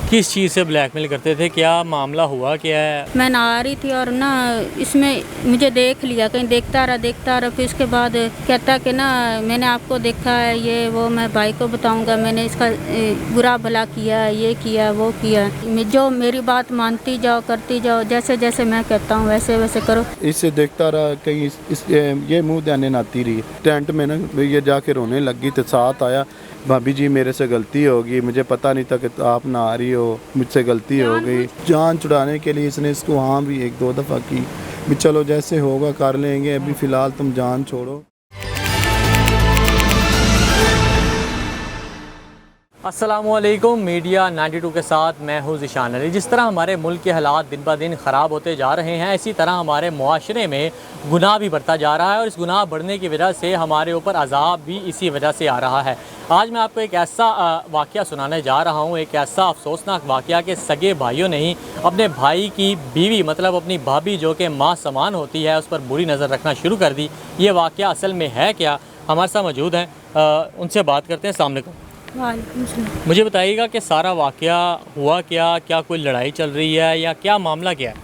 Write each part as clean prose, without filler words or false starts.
किस चीज़ से ब्लैकमेल करते थे, क्या मामला हुआ क्या है? मैं नहा रही थी और ना इसमें मुझे देख लिया, कहीं देखता रहा, फिर उसके बाद कहता कि ना मैंने आपको देखा है, ये वो मैं भाई को बताऊंगा, मैंने इसका बुरा भला किया, ये किया वो किया। जो मेरी बात मानती जाओ, करती जाओ, जैसे जैसे मैं कहता हूँ वैसे वैसे करो। इससे देखता रहा, कहीं ये मुँह देने नाती रही। टेंट में ना ये जाके रोने लगी तो साथ आया, भाभी जी मेरे से गलती होगी, मुझे पता नहीं था कि आप ना आ रही हो, मुझसे गलती हो गई। जान छुड़ाने के लिए इसने इसको हाँ भी 1-2 दफ़ा की भी चलो जैसे होगा कर लेंगे, अभी फ़िलहाल तुम जान छोड़ो। अस्सलामुअलैकुम, मीडिया 92 के साथ मैं हूँ ज़िशान अली। जिस तरह हमारे मुल्क के हालात दिन ब दिन ख़राब होते जा रहे हैं, इसी तरह हमारे मुआशरे में गुनाह भी बढ़ता जा रहा है और इस गुनाह बढ़ने की वजह से हमारे ऊपर अज़ाब भी इसी वजह से आ रहा है। आज मैं आपको एक ऐसा वाक़या सुनाने जा रहा हूँ, एक ऐसा अफसोसनाक वाक़या कि सगे भाइयों ने ही अपने भाई की बीवी मतलब अपनी भाभी जो कि माँ समान होती है उस पर बुरी नज़र रखना शुरू कर दी। ये वाक़या असल में है क्या? हमारे साथ मौजूद हैं, उनसे बात करते हैं। अस्सलाम वालेकुम। मुझे बताइएगा कि सारा वाक़या हुआ क्या कोई लड़ाई चल रही है या क्या मामला क्या है?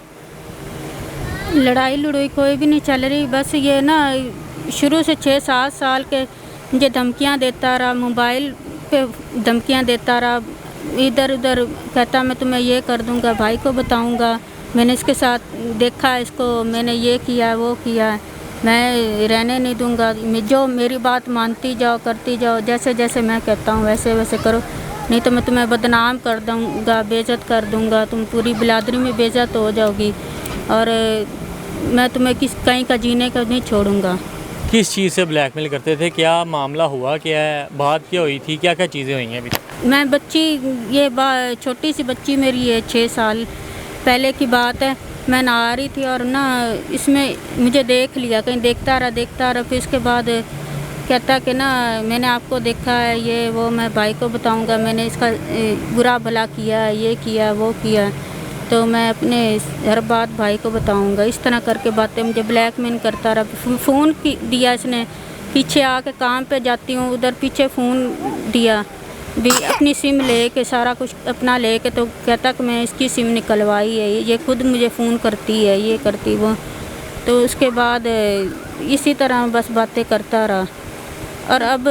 लड़ाई कोई भी नहीं चल रही, बस ये ना शुरू से 6-7 साल के मुझे धमकियां देता रहा, मोबाइल पे धमकियां देता रहा, इधर उधर कहता मैं तुम्हें ये कर दूंगा, भाई को बताऊंगा, मैंने इसके साथ देखा, इसको मैंने ये किया वो किया, मैं रहने नहीं दूंगा। जो मेरी बात मानती जाओ, करती जाओ, जैसे जैसे मैं कहता हूँ वैसे वैसे करो, नहीं तो मैं तुम्हें बदनाम कर दूंगा, बेइज्जत कर दूंगा, तुम पूरी बिलादरी में बेइज्जत हो जाओगी और मैं तुम्हें कहीं का जीने का नहीं छोड़ूंगा। किस चीज़ से ब्लैकमेल करते थे, क्या मामला हुआ क्या है, बात क्या हुई थी, क्या क्या चीज़ें हुई हैं अभी तक? मैं बच्ची, ये छोटी सी बच्ची मेरी है, 6 साल पहले की बात है। मैं नहा रही थी और ना इसमें मुझे देख लिया, कहीं देखता रहा, फिर उसके बाद कहता कि ना मैंने आपको देखा है, ये वो मैं भाई को बताऊंगा, मैंने इसका बुरा भला किया, ये किया वो किया, तो मैं अपने हर बात भाई को बताऊंगा। इस तरह करके बातें मुझे ब्लैकमेल करता रहा। फ़ोन दिया इसने, पीछे आके काम पे जाती हूँ उधर पीछे फ़ोन दिया भी, अपनी सिम ले के सारा कुछ अपना ले के, तो कहता कि मैं इसकी सिम निकलवाई है, ये खुद मुझे फ़ोन करती है, ये करती वो। तो उसके बाद इसी तरह बस बातें करता रहा और अब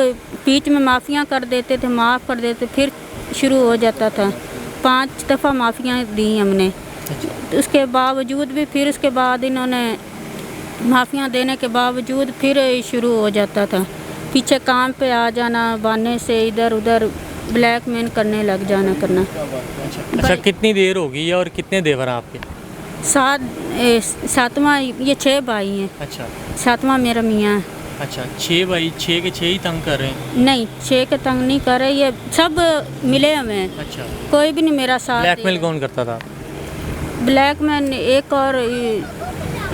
बीच में माफ़ियाँ कर देते थे, माफ़ कर देते, फिर शुरू हो जाता था। 5 दफ़ा माफ़ियाँ दी हमने, तो उसके बावजूद भी फिर उसके बाद इन्होंने माफ़ियाँ देने के बावजूद फिर शुरू हो जाता था, पीछे काम पे आ जाना, बहाने से इधर उधर ब्लैकमेल करने लग जाना करना। अच्छा, कितनी देर होगी और कितने देवर हैं आपके? 7वां, ये 6 भाई हैं। अच्छा, 7वां मेरा मियाँ है। अच्छा, 6 भाई, 6 के 6 ही तंग कर रहे हैं? नहीं, 6 के तंग नहीं कर रहे, ये सब मिले हमें। अच्छा, कोई भी नहीं मेरा साथ। ब्लैकमेल कौन करता था? ब्लैकमेल एक और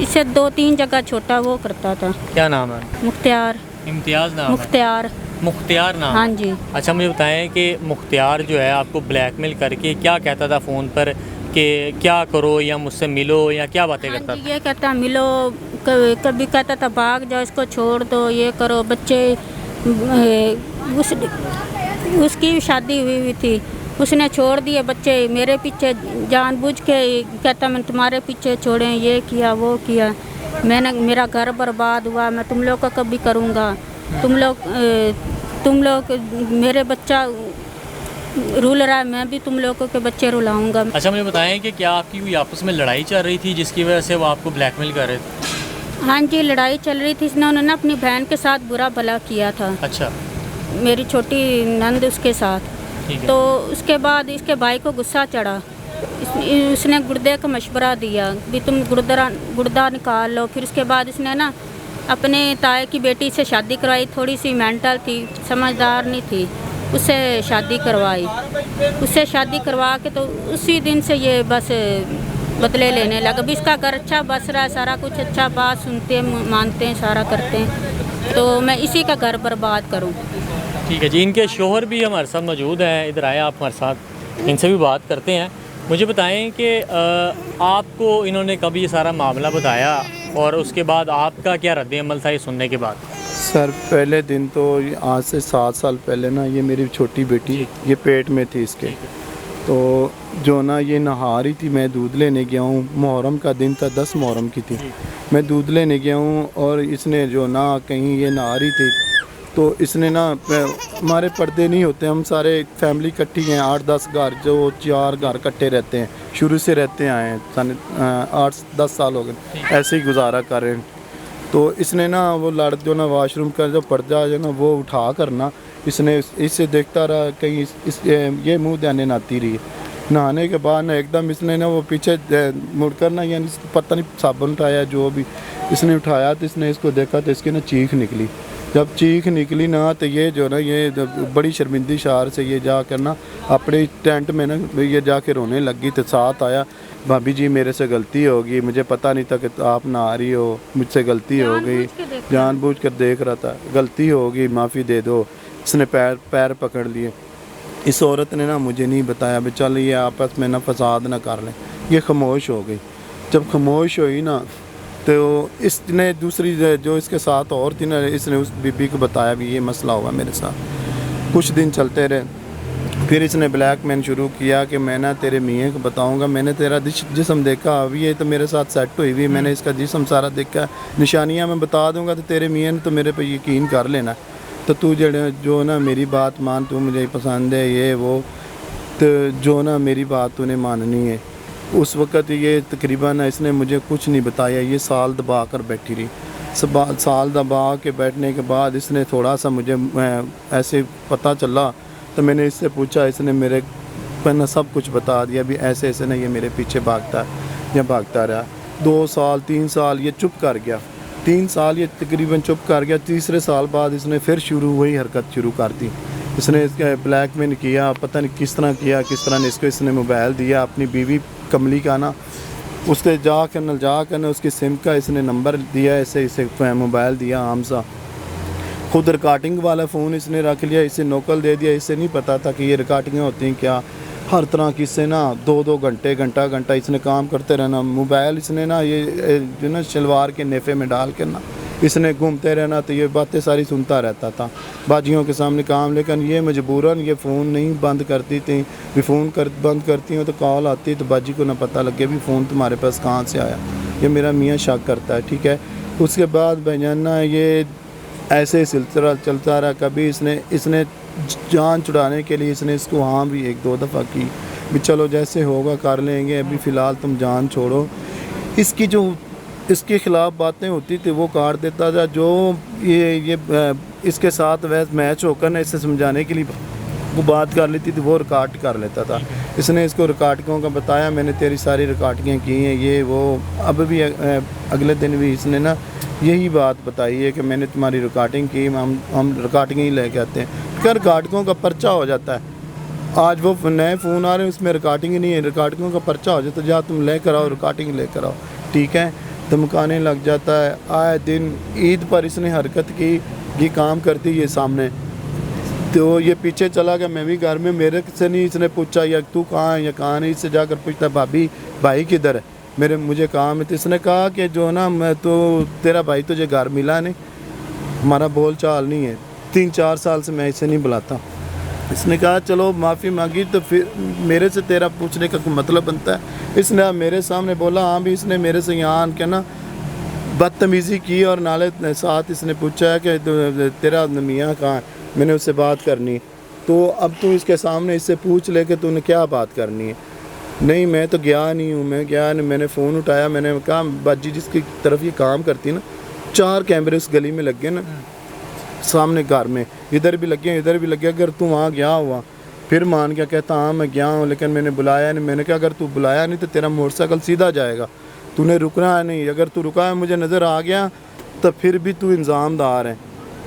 इससे 2-3 जगह छोटा वो करता था। क्या नाम है? मुख्तियार। इम्तियाज़ नाम है? मुख्तियार नाम? हाँ जी। अच्छा, मुझे बताएं कि मुख्तियार जो है आपको ब्लैकमेल करके क्या कहता था फ़ोन पर कि क्या करो या मुझसे मिलो या क्या बातें करता था? ये कहता मिलो, कभी कहता था भाग जाओ, इसको छोड़ दो, ये करो। बच्चे उसकी शादी हुई थी, उसने छोड़ दिए बच्चे मेरे पीछे, जानबूझ के कहता मैं तुम्हारे पीछे छोड़े, ये किया वो किया, मेरा घर बर्बाद हुआ, मैं तुम लोग का कभी करूँगा, तुम लोग मेरे बच्चा रुल रहा है, मैं भी तुम लोगों के बच्चे रुलाऊंगा। अच्छा, मुझे बताएं कि क्या आपकी कोई आपस में लड़ाई चल रही थी जिसकी वजह से वो आपको ब्लैकमेल कर रहे थे? हाँ जी, लड़ाई चल रही थी। उन्होंने ना अपनी बहन के साथ बुरा भला किया था। अच्छा, मेरी छोटी नंद उसके साथ। तो उसके बाद इसके भाई को गुस्सा चढ़ा, उसने गुर्दे का मशवरा दिया भी तुम गुर्दा निकाल लो। फिर उसके बाद इसने ना अपने ताए की बेटी से शादी करवाई, थोड़ी सी मेंटल थी, समझदार नहीं थी, उससे शादी करवाई। उससे शादी करवा के तो उसी दिन से ये बस बदले लेने लगा। अभी इसका घर अच्छा बस रहा है, सारा कुछ अच्छा, बात सुनते हैं, मानते हैं, सारा करते हैं, तो मैं इसी का घर बर्बाद करूं। ठीक है जी। इनके शोहर भी हमारे साथ मौजूद हैं, इधर आए आप हमारे साथ, इनसे भी बात करते हैं। मुझे बताएं कि आपको इन्होंने कभी ये सारा मामला बताया और उसके बाद आपका क्या रद्द-ए-अमल था ये सुनने के बाद? सर पहले दिन तो आज से 7 साल पहले ना, ये मेरी छोटी बेटी ये पेट में थी इसके, तो जो ना ये नहा रही थी, मैं दूध लेने गया हूँ, मुहर्रम का दिन था, 10 मुहर्रम की थी, मैं दूध लेने गया हूँ और इसने जो ना कहीं ये नहा रही थी तो इसने ना हमारे पर्दे नहीं होते, हम सारे फैमिली इकट्ठी हैं, 8-10 घर, जो 4 घर इकट्ठे रहते हैं, शुरू से रहते आए हैं, 8-10 साल हो गए ऐसे ही गुजारा कर रहे हैं। तो इसने ना वो लड़ जो ना वाशरूम का जो पर्दा जो ना वो उठा कर ना इसने इससे देखता रहा कहीं ये मुंह देने नहाती रही। नहाने के बाद ना एकदम इसने ना वो पीछे मुड़कर ना, यानी पता नहीं साबुन उठाया जो भी इसने उठाया, तो इसने इसको देखा तो इसकी ना चीख निकली। जब चीख निकली ना तो ये जो ना ये बड़ी शर्मिंदी शार से ये जाकर ना अपने टेंट में ना ये जाके रोने लगी। तो साथ आया, भाभी जी मेरे से गलती होगी, मुझे पता नहीं था कि आप नहा रही हो, मुझसे गलती हो गई, जानबूझकर देख रहा था, गलती होगी, माफ़ी दे दो। इसने पैर पकड़ लिए। इस औरत ने ना मुझे नहीं बताया भी चल ये आपस में ना फसाद ना कर लें। ये खामोश हो गई। जब खामोश हुई ना तो इसने दूसरी जो इसके साथ और थी ना, इसने उस बीबी को बताया भी ये मसला हुआ मेरे साथ। कुछ दिन चलते रहे, फिर इसने ब्लैक मैन शुरू किया कि मैं ना तेरे मियाँ को बताऊंगा, मैंने तेरा जिस्म देखा, अभी ये तो मेरे साथ सेट हुई हुई, मैंने इसका जिस्म सारा देखा, निशानियाँ मैं बता दूंगा तो तेरे मियाँ ने तो मेरे पे यकीन कर लेना। तो तू जो ना मेरी बात मान, तू मुझे पसंद है ये वो, तो जो ना मेरी बात तूने माननी है। उस वक़्त ये तकरीबन इसने मुझे कुछ नहीं बताया, ये साल दबा कर बैठी रही। साल दबा के बैठने के बाद इसने थोड़ा सा मुझे ऐसे पता चला तो मैंने इससे पूछा, इसने मेरे पर सब कुछ बता दिया भी ऐसे ऐसे ना ये मेरे पीछे भागता या भागता रहा। 2 साल 3 साल ये चुप कर गया, 3 साल ये तकरीबन चुप कर गया। तीसरे साल बाद इसने फिर वही हरकत शुरू कर दी। इसने इसका ब्लैकमेल किया, पता नहीं किस तरह किया, किस तरह ने इसको इसने मोबाइल दिया अपनी बीवी कमली का ना, उससे जाकर ना उसकी सिम का इसने नंबर दिया, ऐसे इसे मोबाइल दिया आम सा, खुद रिकॉर्डिंग वाला फ़ोन इसने रख लिया, इसे नोकल दे दिया। इसे नहीं पता था कि ये रिकॉर्डिंगें होती हैं क्या, हर तरह की। इससे ना 2-2 घंटे घंटा इसने काम करते रहना। मोबाइल इसने ना ये जो ना शलवार के नेफे में डाल के ना इसने घूमते रहना, तो ये बातें सारी सुनता रहता था बाजियों के सामने काम। लेकिन ये मजबूरन ये फ़ोन नहीं बंद करती थी, भी फ़ोन बंद करती हूँ तो कॉल आती तो बाजी को ना पता लगे भी फ़ोन तुम्हारे पास कहाँ से आया। ये मेरा मियाँ शक करता है, ठीक है। उसके बाद भाईजाना ये ऐसे सिलसिला चलता रहा। कभी इसने जान छुड़ाने के लिए इसने इसको हाँ भी 1-2 दफ़ा की भी चलो जैसे होगा कर लेंगे, अभी फ़िलहाल तुम जान छोड़ो। इसकी जो इसके ख़िलाफ़ बातें होती थी वो काट देता था। जो ये इसके साथ वैसे मैच होकर ना इसे समझाने के लिए वो बात कर लेती थी, वो रिकॉर्ड कर लेता था। इसने इसको रिकॉर्डिंगों का बताया, मैंने तेरी सारी रिकॉर्डिंगें की हैं ये वो। अब भी अगले दिन भी इसने ना यही बात बताई है कि मैंने तुम्हारी रिकॉर्डिंग की, हम रिकॉर्डिंग ही लेके आते हैं। क्या रिकॉर्डिंगों का पर्चा हो जाता है। आज वो नए फ़ोन आ रहे हैं उसमें रिकॉर्डिंग ही नहीं है, रिकॉर्डिंगों का पर्चा हो जाता है, जा तुम लेकर आओ रिकॉर्डिंग लेकर आओ, ठीक है। धमकाने लग जाता है। आए दिन ईद पर इसने हरकत की, ये काम करती है सामने, तो ये पीछे चला गया। मैं भी घर में, मेरे से नहीं इसने पूछा या तू कहाँ है या कहाँ नहीं, इससे जाकर पूछता भाभी भाई किधर है, मुझे काम है। तो इसने कहा कि जो ना मैं तो तेरा भाई तुझे घर मिला नहीं, हमारा बोल चाल नहीं है, 3-4 साल से मैं इसे नहीं बुलाता। इसने कहा चलो माफ़ी मांगी, तो फिर मेरे से तेरा पूछने का कोई मतलब बनता है। इसने मेरे सामने बोला हाँ भी, इसने मेरे से यहाँ आन के ना बदतमीज़ी की और नाले साथ इसने पूछा है कि तेरा मियाँ कहाँ है, मैंने उससे बात करनी। तो अब तू इसके सामने इससे पूछ ले कि तूने क्या बात करनी है। नहीं मैं तो गया नहीं हूँ, मैं गया नहीं। मैंने फ़ोन उठाया, मैंने कहा बाजी जिसकी तरफ ये काम करती ना, 4 कैमरे उस गली में लग गए ना सामने घर में, इधर भी लगे इधर भी लगे, अगर तू वहाँ गया हुआ फिर मान गया, कहता हाँ मैं गया हूँ लेकिन मैंने बुलाया नहीं। मैंने कहा अगर तू बुलाया नहीं तो तेरा मोटरसाइकिल सीधा जाएगा, तूने रुकना है नहीं, अगर तू रुका है मुझे नज़र आ गया तो फिर भी तू इल्ज़ामदार है।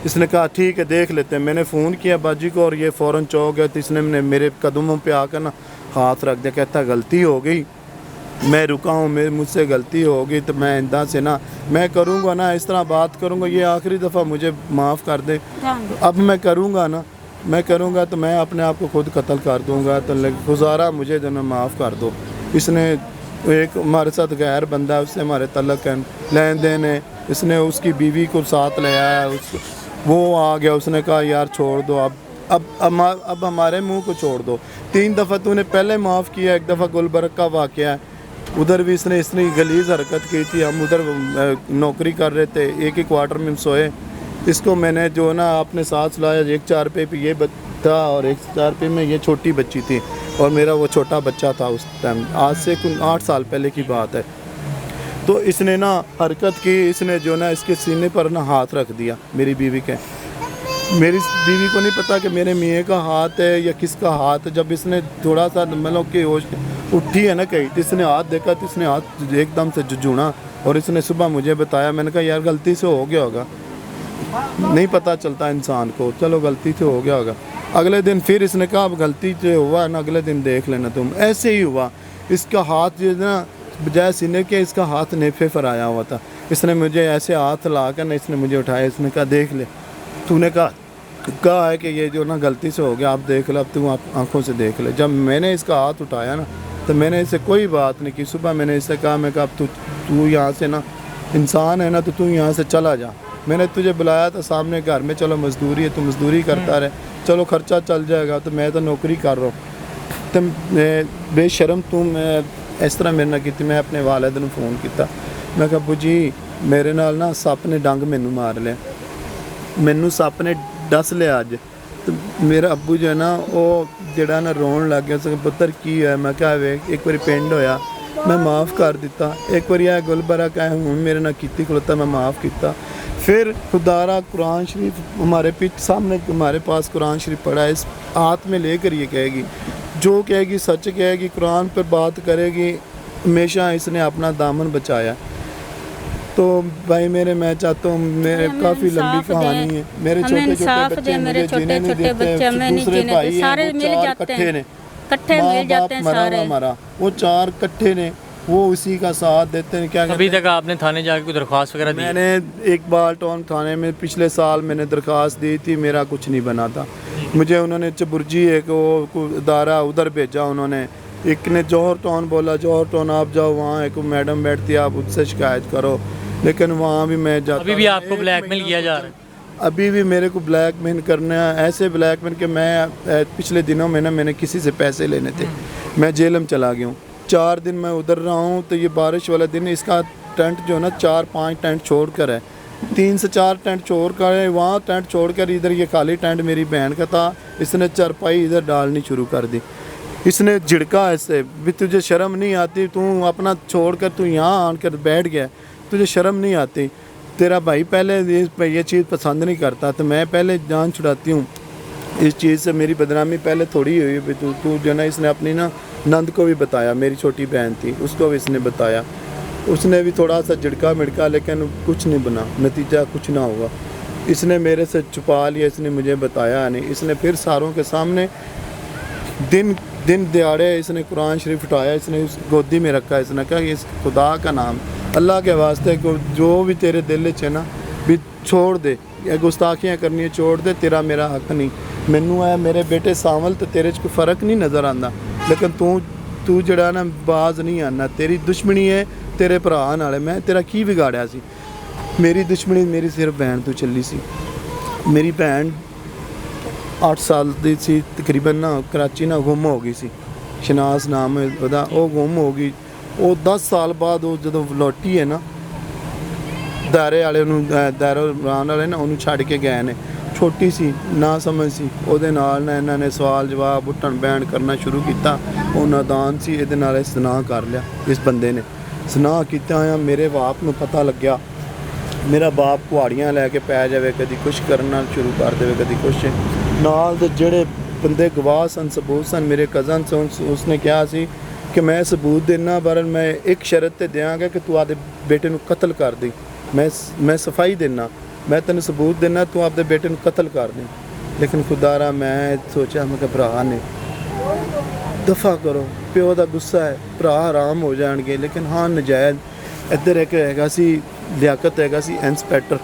इसने कहा ठीक है देख लेते हैं। मैंने फ़ोन किया बाजी को और ये फ़ौरन चौंक गया। तो इसने मेरे कदमों पे आकर ना हाथ रख दिया, कहता गलती हो गई, मैं रुका हूँ, मुझसे गलती हो गई, तो मैं इंदा से ना मैं करूँगा ना इस तरह बात करूँगा, ये आखिरी दफ़ा मुझे माफ़ कर दे। अब मैं करूँगा तो मैं अपने आप को खुद कत्ल कर दूँगा, तो गुजारा मुझे जो ना माफ़ कर दो। इसने एक हमारे साथ गैर बंदा है, उससे हमारे तल्लक लेन देन है। इसने उसकी बीवी को साथ ले आया, वो आ गया, उसने कहा यार छोड़ दो, अब अब हमारे मुंह को छोड़ दो। 3 दफ़ा तूने पहले माफ़ किया, एक दफ़ा गुलबर्ग का वाक़या है, उधर भी इसने इतनी गलीज़ हरकत की थी। हम उधर नौकरी कर रहे थे, एक ही क्वार्टर में सोए। इसको मैंने जो ना अपने साथ लाया, एक 4 पे ये था और एक 4 पे में ये छोटी बच्ची थी और मेरा वो छोटा बच्चा था उस टाइम, आज से कुछ 8 साल पहले की बात है। तो इसने ना हरकत की, इसने जो ना इसके सीने पर ना हाथ रख दिया मेरी बीवी के। मेरी बीवी को नहीं पता कि मेरे मियाँ का हाथ है या किसका हाथ है। जब इसने थोड़ा सा मतलब कि होश उठी है ना कहीं, तो इसने हाथ देखा, तो इसने हाथ एकदम से झुझुना और इसने सुबह मुझे बताया। मैंने कहा यार गलती से हो गया होगा, नहीं पता चलता इंसान को, चलो गलती से हो गया होगा। अगले दिन फिर इसने कहा अब गलती से हुआ ना, अगले दिन देख लेना तुम। ऐसे ही हुआ, इसका हाथ जो ना बजाय सीने के इसका हाथ नेफे पर आया हुआ था। इसने मुझे ऐसे हाथ ला कर ना इसने मुझे उठाया, इसने कहा देख ले, तूने कहा है कि ये जो ना गलती से हो गया, आप देख ले, अब तू आंखों से देख ले। जब मैंने इसका हाथ उठाया ना तो मैंने इससे कोई बात नहीं की। सुबह मैंने इससे कहा, मैं कहा अब तू यहाँ से ना इंसान है ना, तो तू यहाँ से चला जा। मैंने तुझे बुलाया था सामने घर में, चलो मजदूरी है, तू मजदूरी करता रहे, चलो खर्चा चल जाएगा। तो मैं तो नौकरी कर रहा हूँ, तुम बेशरम तुम इस तरह मेरे ना की। मैं अपने वालिद ਨੂੰ फ़ोन किया, मैं कहा अब्बू जी मेरे नाल ना सप ने डंग मैनू मार लिया, मैनू सप ने डस लिया अज। तो मेरा अब्बू जो है ना वो जड़ा ना रोन लग गया, उसका पुत्र की है। मैं कहा वे एक बार पिंड होया, मैं माफ़ कर दिता। एक बार यह गुलबर्ग आया हूँ मेरे ना कीती खलोता, मैं माफ़ किया। फिर खुदारा कुरान शरीफ हमारे पीछे सामने हमारे पास कुरान शरीफ पड़ा है, इस हाथ में लेकर ये कहेगी, जो कहेगी सच कहेगी, कुरान पर बात करेगी। हमेशा इसने अपना दामन बचाया। तो भाई मेरे, मैं चाहता हूँ, मेरे काफ़ी लंबी कहानी है। मेरे छोटे छोटे बच्चे मुझे जीने नहीं देते, दूसरे भाई सारे मिल जाते हैं, इकट्ठे मिल जाते हैं सारे, हमारा वो 4 इकट्ठे ने, वो उसी का साथ देते हैं। क्या अभी तक आपने थाने जाकर कोई दरख्वास्त वगैरह दी? मैंने एक बार टाउन थाने में पिछले साल मैंने दरख्वास्त दी थी, मेरा कुछ नहीं बना था। मुझे उन्होंने चबुर्जी एक वो अदारा उधर भेजा उन्होंने, एक ने जौहर टाउन बोला, जौहर टाउन आप जाओ, वहाँ एक मैडम बैठती है, आप उससे शिकायत करो। लेकिन वहाँ भी मैं जाता, अभी भी आपको ब्लैकमेल किया जा रहा है? अभी भी मेरे को ब्लैकमेल करना है, ऐसे ब्लैकमेल कि मैं पिछले दिनों में ना मैंने किसी से पैसे लेने थे, मैं जेल में चला गया हूँ। 4 दिन मैं उधर रहा हूँ। तो ये बारिश वाला दिन, इसका टेंट जो है ना 4-5 टेंट छोड़ कर है, 3 से 4 टेंट छोड़ कर है, वहाँ टेंट छोड़ कर इधर ये खाली टेंट मेरी बहन का था, इसने चारपाई इधर डालनी शुरू कर दी। इसने झिड़का ऐसे भी, तुझे शर्म नहीं आती, तू अपना छोड़ कर तू यहाँ आकर बैठ गया, तुझे शर्म नहीं आती? तेरा भाई पहले ये चीज़ पसंद नहीं करता, तो मैं पहले जान छुड़ाती हूँ इस चीज़ से। मेरी बदनामी पहले थोड़ी हुई भी, तू जो ना, इसने अपनी ना नंद को भी बताया, मेरी छोटी बहन थी उसको भी इसने बताया, उसने भी थोड़ा सा झिड़का मिड़का, लेकिन कुछ नहीं बना, नतीजा कुछ ना हुआ। इसने मेरे से छुपा लिया, इसने मुझे बताया नहीं। इसने फिर सारों के सामने दिन दिहाड़े इसने कुरान शरीफ उठाया, इसने उस गोदी में रखा, इसने कहा इस खुदा का नाम, अल्लाह के वास्ते को जो भी तेरे दिल च है ना भी छोड़ दे, या गुस्ताखियाँ करनी है छोड़ दे, तेरा मेरा हक नहीं। मैनू है मेरे बेटे सावल, तो तेरे कोई फ़र्क नहीं नज़र आता, लेकिन तू जड़ा ना बाज नहीं आना, तेरी दुश्मनी है तेरे भरा नाल। मैं तेरा की बिगाड़िया सी? मेरी दुश्मनी मेरी सिर्फ बहन तो चली सी। मेरी बहन 8 साल दी सी तकरीबन ना, कराची ना गुम हो गई सी, शनाज नाम है ਉਹਦਾ, ਉਹ गुम हो गई। ਉਹ 10 ਸਾਲ ਬਾਅਦ ਉਹ ਜਦੋਂ ਲੌਟੀ ਹੈ ਨਾ, ਦਾਇਰੇ ਵਾਲੇ ਨੂੰ ਦਾਇਰਾ ਰਾਨ ਵਾਲੇ ਨਾ ਉਹਨੂੰ ਛੱਡ ਕੇ ਗਏ ਨੇ, ਛੋਟੀ ਸੀ ਨਾ ਸਮਝ ਸੀ। ਉਹਦੇ ਨਾਲ ਨਾ ਇਹਨਾਂ ਨੇ ਸਵਾਲ ਜਵਾਬ ਉੱਠਣ ਬਹਿਣ ਕਰਨਾ ਸ਼ੁਰੂ ਕੀਤਾ। ਉਹ ਨਾਦਾਨ ਸੀ, ਇਹਦੇ ਨਾਲ ਇਸ ਸੁਨਾਹ ਕਰ ਲਿਆ, ਇਸ ਬੰਦੇ ਨੇ ਸੁਨਾਹ ਕੀਤਾ ਆ। ਮੇਰੇ ਬਾਪ ਨੂੰ ਪਤਾ ਲੱਗਿਆ, ਮੇਰਾ ਬਾਪ ਕੁਹਾੜੀਆਂ ਲੈ ਕੇ ਪੈ ਜਾਵੇ, ਕਦੀ ਕੁਛ ਕਰਨਾ ਸ਼ੁਰੂ ਕਰ ਦੇਵੇ, ਕਦੀ ਕੁਛ। ਨਾਲ ਦੇ ਜਿਹੜੇ ਬੰਦੇ ਗਵਾਹ ਸਨ, ਸਬੂਤ ਸਨ, ਮੇਰੇ ਕਜ਼ਨ ਸਨ, ਉਸਨੇ ਕਿਹਾ ਸੀ ਕਿ ਮੈਂ ਸਬੂਤ ਦੇਣਾ, ਪਰ ਮੈਂ ਇੱਕ ਸ਼ਰਤ ਤੇ ਦਿਆਂਗਾ ਕਿ ਤੂੰ ਆਪਦੇ ਬੇਟੇ ਨੂੰ ਕਤਲ ਕਰ ਦੇ। ਮੈਂ ਸਫਾਈ ਦੇਣਾ, मैं तेन सबूत देना, तू आपके बेटे को कतल कर दे। लेकिन खुदारा मैं सोचा, मैं भरा ने दफ़ा करो, प्यो का गुस्सा है, भरा आराम हो जाएंगे। लेकिन हाँ नजायज़ इधर एक हैगा सी लियाकत हैगा सी इंस्पैक्टर,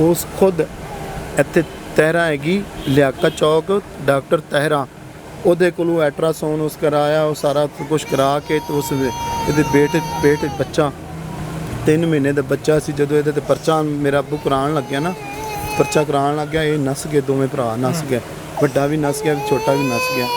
उस खुद इत्थे तहरा हैगी लियाकत चौक, डॉक्टर तहरा, ਉਹਦੇ ਕੋਲੋਂ अल्ट्रासाउंड उस कराया, वो सारा कुछ करा के तो उस बेटे बच्चा 3 महीने ਦਾ ਬੱਚਾ ਸੀ। ਜਦੋਂ ਇਹਦੇ ਤੇ ਪਰਚਾ ਮੇਰਾ ਅੱਬੂ ਕਰਾਉਣ ਲੱਗਿਆ ਨਾ, ਪਰਚਾ ਕਰਾਉਣ ਲੱਗ ਗਿਆ, ਇਹ ਨਸ ਗਏ, ਦੋਵੇਂ ਭਰਾ ਨਸ ਗਏ, ਵੱਡਾ ਵੀ ਨਸ ਗਿਆ, ਛੋਟਾ ਵੀ ਨਸ ਗਿਆ।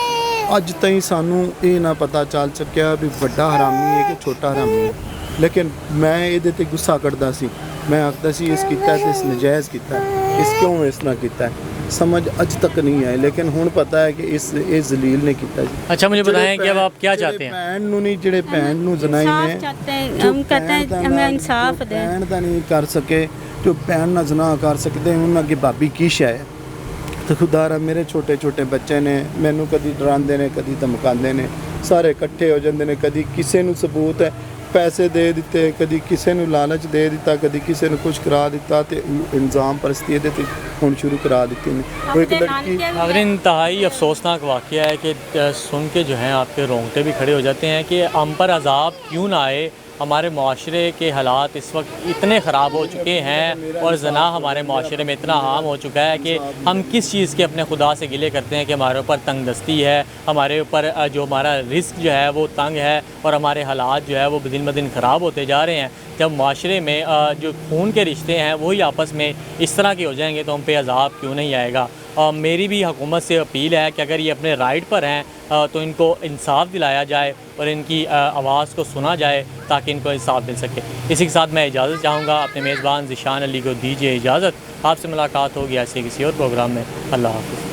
ਅੱਜ ਤਾਈਂ ਸਾਨੂੰ ਇਹ ਨਾ ਪਤਾ ਚੱਲ ਸਕਿਆ ਵੀ ਵੱਡਾ ਹਰਾਮੀ ਹੈ ਕਿ ਛੋਟਾ ਹਰਾਮੀ ਹੈ। ਲੇਕਿਨ ਮੈਂ ਇਹਦੇ ਤੇ ਗੁੱਸਾ ਕੱਢਦਾ ਸੀ, ਮੈਂ ਆਖਦਾ ਸੀ ਇਸ ਕੀਤਾ ਤੇ ਇਸ ਨਜਾਇਜ਼ ਕੀਤਾ, ਇਸ ਕਿਉਂ ਇਸ ਤਰ੍ਹਾਂ ਕੀਤਾ, समझ अज तक नहीं आए। लेकिन हुण पता है कि इस जलील ने किया जी। अच्छा, मुझे बताएं कि अब आप क्या चाहते हैं? भैन नूं नहीं, जेड़े भैन नूं जनाई ने हम कहते हैं हमें इंसाफ दें। भैन दा नहीं कर सके, जो भैन ना जना कर सकते, उन्हां अगे भाभी की शै है। तो खुदारा मेरे छोटे छोटे बच्चे ने मैनू कदी डरांदे ने, कदी धमकांदे ने, सारे इकट्ठे हो जांदे ने, कदी किसी नूं सबूत है पैसे दे दिते, कदी किसी नूं लालच दे दिता, कदी किसी नूं कुछ करा दिता, ते इंजाम परस्ती दे ते हुण शुरू करा दित्ती ने। वो एक लड़की नाज़रीन, इंतहाई अफसोसनाक वाक़या है कि सुन के जो है आपके रोंगटे भी खड़े हो जाते हैं कि हम पर अजाब क्यों ना आए। हमारे माशरे के हालात इस वक्त इतने ख़राब हो चुके हैं और जना हमारे माशरे में इतना आम हो चुका है कि हम किस चीज़ के अपने खुदा से गिले करते हैं कि हमारे ऊपर तंग दस्ती है, हमारे ऊपर जो हमारा रिस्क जो है वो तंग है और हमारे हालात जो है वो दिन ब दिन ख़राब होते जा रहे हैं। जब माशरे में जो खून के रिश्ते हैं वही आपस में इस तरह के हो जाएंगे तो हम पे अजाब क्यों नहीं आएगा। मेरी भी हुकूमत से अपील है कि अगर ये अपने राइट पर हैं तो इनको इंसाफ दिलाया जाए और इनकी आवाज़ को सुना जाए ताकि इनको इंसाफ मिल सके। इसी के साथ मैं इजाज़त चाहूँगा, अपने मेज़बान ज़िशान अली को दीजिए इजाज़त। आपसे मुलाकात होगी ऐसे किसी और प्रोग्राम में। अल्लाह हाफ़िज़।